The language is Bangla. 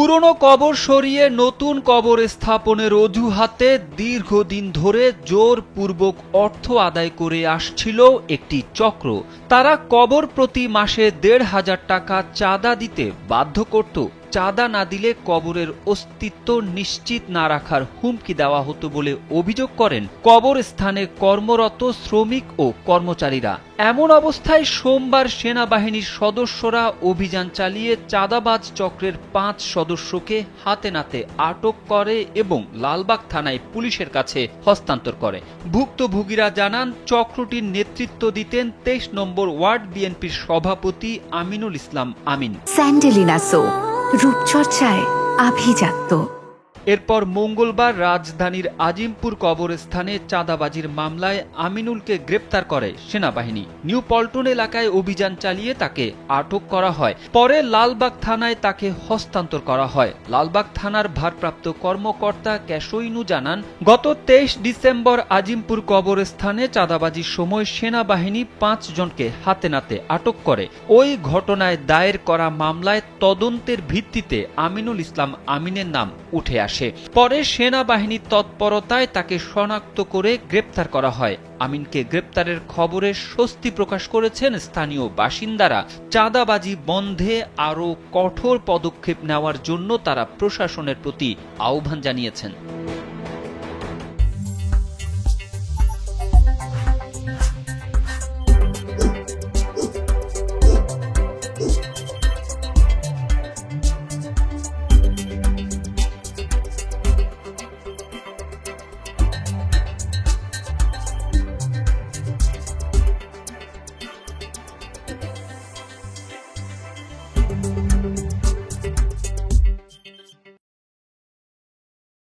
পুরনো কবর সরিয়ে নতুন কবর স্থাপনের অজুহাতে দীর্ঘদিন ধরে জোরপূর্বক অর্থ আদায় করে আসছিল একটি চক্র। তারা কবর প্রতি মাসে ১৫০০ টাকা চাঁদা দিতে বাধ্য করত। চাঁদা না দিলে কবরের অস্তিত্ব নিশ্চিত না রাখার হুমকি দেওয়া হতো বলে অভিযোগ করেন কবরস্থানে কর্মরত শ্রমিক ও কর্মচারীরা। এমন অবস্থায় সোমবার সেনাবাহিনীর সদস্যরা অভিযান চালিয়ে চাঁদাবাজ চক্রের ৫ সদস্যকে হাতে নাতে আটক করে এবং লালবাগ থানায় পুলিশের কাছে হস্তান্তর করে। ভুক্তভোগীরা জানান, চক্রটির নেতৃত্ব দিতেন ২৩ নম্বর ওয়ার্ড বিএনপির সভাপতি আমিনুল ইসলাম আমিন। স্যান্ডেলিনা সো, রূপচর্চায় আভিজাত্য। এরপর মঙ্গলবার রাজধানীর আজিমপুর কবরস্থানে চাঁদাবাজির মামলায় আমিনুলকে গ্রেপ্তার করে সেনাবাহিনী। নিউ পল্টন এলাকায় অভিযান চালিয়ে তাকে আটক করা হয়। পরে লালবাগ থানায় তাকে হস্তান্তর করা হয়। লালবাগ থানার ভারপ্রাপ্ত কর্মকর্তা ক্যাশোইনু জানান, গত ২৩ ডিসেম্বর আজিমপুর কবরস্থানে চাঁদাবাজির সময় সেনাবাহিনী ৫ জনকে হাতে নাতে আটক করে। ওই ঘটনায় দায়ের করা মামলায় তদন্তের ভিত্তিতে আমিনুল ইসলাম আমিনের নাম উঠে আসে। পরে সেনাবাহিনীর তৎপরতায় তাকে শনাক্ত করে গ্রেপ্তার করা হয়। আমিনকে গ্রেপ্তারের খবরে স্বস্তি প্রকাশ করেছেন স্থানীয় বাসিন্দারা। চাঁদাবাজি বন্ধে আরও কঠোর পদক্ষেপ নেওয়ার জন্য তারা প্রশাসনের প্রতি আহ্বান জানিয়েছেন।